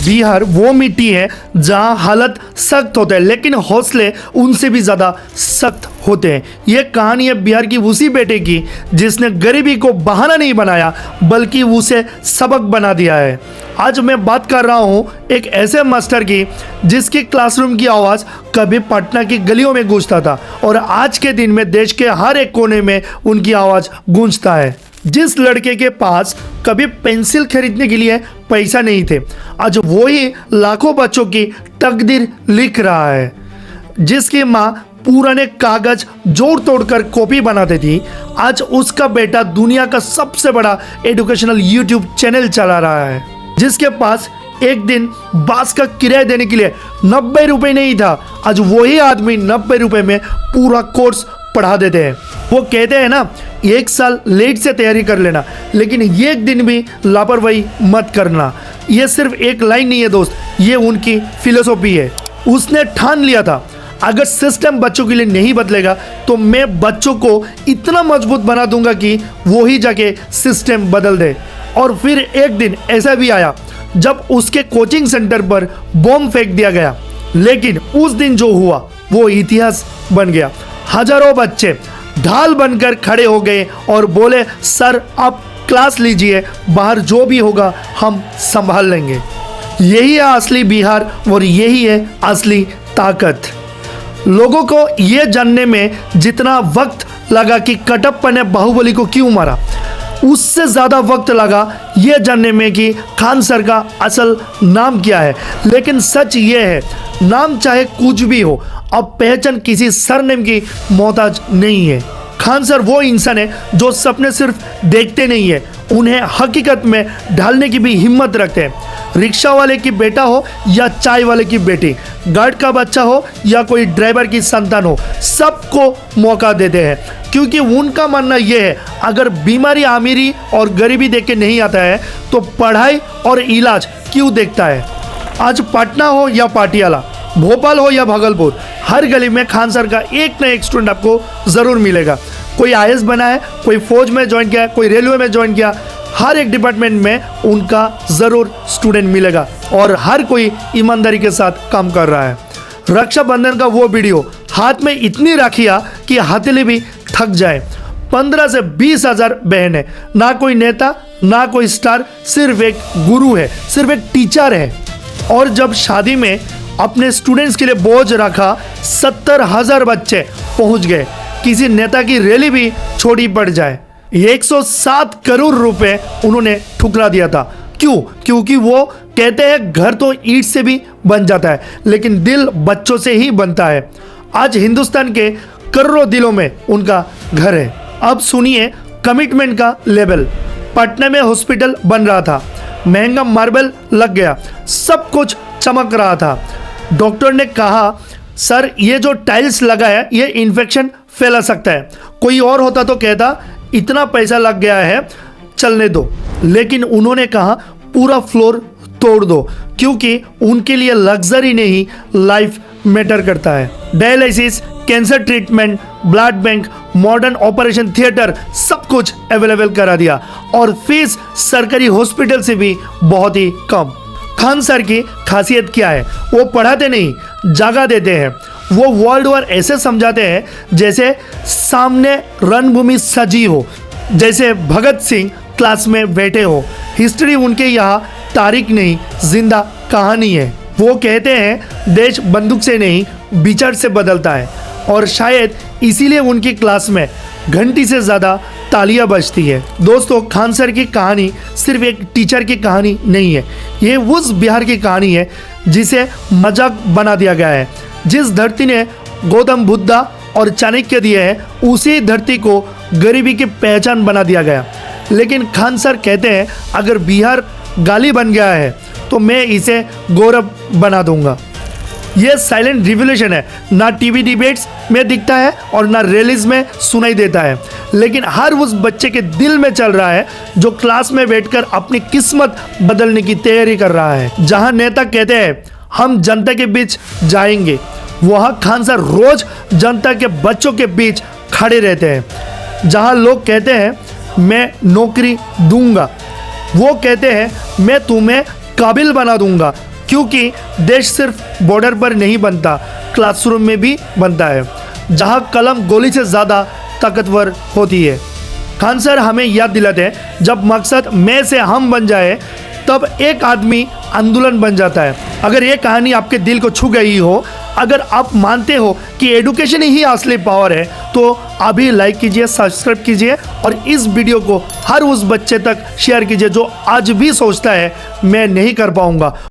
बिहार वो मिट्टी है जहां हालत सख्त होते हैं लेकिन हौसले उनसे भी ज़्यादा सख्त होते हैं। ये कहानी है बिहार की उसी बेटे की जिसने गरीबी को बहाना नहीं बनाया बल्कि उसे सबक बना दिया है। आज मैं बात कर रहा हूँ एक ऐसे मास्टर की जिसकी क्लासरूम की आवाज़ कभी पटना की गलियों में गूंजता था और आज के दिन में देश के हर एक कोने में उनकी आवाज़ गूंजता है। जिस लड़के के पास कभी पेंसिल खरीदने के लिए पैसा नहीं थे, आज वो ही लाखों बच्चों की तकदीर लिख रहा है। जिसकी माँ पुराने कागज जोड़ तोड़कर कॉपी बनाती थी, आज उसका बेटा दुनिया का सबसे बड़ा एजुकेशनल यूट्यूब चैनल चला रहा है। जिसके पास एक दिन बास का किराया देने के लिए 90 रुपये नहीं था, आज वही आदमी 90 रुपये में पूरा कोर्स पढ़ा देते हैं। वो कहते हैं ना, एक साल लेट से तैयारी कर लेना लेकिन एक दिन भी लापरवाही मत करना। ये सिर्फ एक लाइन नहीं है दोस्त, ये उनकी फिलोसॉफी है। उसने ठान लिया था अगर सिस्टम बच्चों के लिए नहीं बदलेगा तो मैं बच्चों को इतना मजबूत बना दूंगा कि वो ही जाके सिस्टम बदल दे। और फिर एक दिन ऐसा भी आया जब उसके कोचिंग सेंटर पर बॉम्ब फेंक दिया गया, लेकिन उस दिन जो हुआ वो इतिहास बन गया। हजारों बच्चे ढाल बनकर खड़े हो गए और बोले, सर आप क्लास लीजिए, बाहर जो भी होगा हम संभाल लेंगे। यही है असली बिहार और यही है असली ताकत। लोगों को यह जानने में जितना वक्त लगा कि कटप्पा ने बाहुबली को क्यों मारा, उससे ज़्यादा वक्त लगा यह जानने में कि खान सर का असल नाम क्या है। लेकिन सच ये है, नाम चाहे कुछ भी हो, अब पहचान किसी सरनेम की मोहताज नहीं है। खान सर वो इंसान है जो सपने सिर्फ देखते नहीं है, उन्हें हकीकत में ढालने की भी हिम्मत रखते हैं। रिक्शा वाले की बेटा हो या चाय वाले की बेटी, गार्ड का बच्चा हो या कोई ड्राइवर की संतान हो, सबको मौका देते हैं क्योंकि उनका मानना यह है, अगर बीमारी अमीरी और गरीबी देख के नहीं आता है तो पढ़ाई और इलाज क्यों देखता है। आज पटना हो या पाटियाला, भोपाल हो या भागलपुर, हर गली में खान सर का एक ना एक स्टूडेंट आपको ज़रूर मिलेगा। कोई आईएएस बना है, कोई फौज में ज्वाइन किया, कोई रेलवे में ज्वाइन किया, हर एक डिपार्टमेंट में उनका ज़रूर स्टूडेंट मिलेगा और हर कोई ईमानदारी के साथ काम कर रहा है। रक्षाबंधन का वो वीडियो, हाथ में इतनी राखियाँ कि हथेली भी थक जाए। 15 से 20 हज़ार बहन है, ना कोई नेता ना कोई स्टार, सिर्फ एक गुरु है, सिर्फ एक टीचर है। और जब शादी में अपने स्टूडेंट्स के लिए बोझ रखा, 70,000 बच्चे पहुंच गए। किसी नेता की रैली भी छोड़ी पड़ जाए। 107 करोड़ रुपए उन्होंने ठुकरा दिया था। क्यों? क्योंकि वो कहते हैं घर तो ईंट से भी बन जाता है लेकिन दिल बच्चों से ही बनता है। आज हिंदुस्तान के करोड़ों दिलों में उनका घर है। अब सुनिए कमिटमेंट का लेवल। पटना में हॉस्पिटल बन रहा था, महंगा मार्बल लग गया, सब कुछ चमक रहा था। डॉक्टर ने कहा, सर ये जो टाइल्स लगा है ये इन्फेक्शन फैला सकता है। कोई और होता तो कहता इतना पैसा लग गया है चलने दो, लेकिन उन्होंने कहा पूरा फ्लोर तोड़ दो क्योंकि उनके लिए लग्जरी नहीं लाइफ मैटर करता है। Dialysis, cancer treatment, blood bank, modern operation theatre, सब कुछ अवेलेबल करा दिया और फीस सरकारी हॉस्पिटल से भी बहुत ही कम। खान सर की खासियत क्या है? वो पढ़ाते नहीं, जगह देते हैं। वो वर्ल्ड वार ऐसे समझाते हैं जैसे सामने रणभूमि सजी हो, जैसे भगत सिंह क्लास में बैठे हो। हिस्ट्री उनके यहाँ तारीख नहीं, जिंदा कहानी है। वो कहते हैं देश बंदूक से नहीं विचार से बदलता है और शायद इसीलिए उनकी क्लास में घंटी से ज़्यादा तालियां बजती है। दोस्तों, खान सर की कहानी सिर्फ एक टीचर की कहानी नहीं है, ये उस बिहार की कहानी है जिसे मजाक बना दिया गया है। जिस धरती ने गौतम बुद्धा और चाणक्य दिए हैं उसी धरती को गरीबी की पहचान बना दिया गया। लेकिन खान सर कहते हैं अगर बिहार गाली बन गया है तो मैं इसे गौरव बना दूंगा। ये साइलेंट रिवॉल्यूशन है, ना टीवी डिबेट्स में दिखता है और ना रैलीज में सुनाई देता है, लेकिन हर उस बच्चे के दिल में चल रहा है जो क्लास में बैठकर अपनी किस्मत बदलने की तैयारी कर रहा है। जहां नेता कहते हैं हम जनता के बीच जाएंगे, वहां खान सर रोज जनता के बच्चों के बीच खड़े रहते हैं। जहां लोग कहते हैं मैं नौकरी दूंगा, वो कहते हैं मैं तुम्हें काबिल बना दूंगा। क्योंकि देश सिर्फ बॉर्डर पर नहीं बनता, क्लासरूम में भी बनता है, जहां कलम गोली से ज़्यादा ताकतवर होती है। खान सर हमें याद दिलाते हैं, जब मकसद मैं से हम बन जाए तब एक आदमी आंदोलन बन जाता है। अगर ये कहानी आपके दिल को छू गई हो, अगर आप मानते हो कि एडुकेशन ही असली पावर है, तो अभी लाइक कीजिए, सब्सक्राइब कीजिए और इस वीडियो को हर उस बच्चे तक शेयर कीजिए जो आज भी सोचता है मैं नहीं कर पाऊंगा।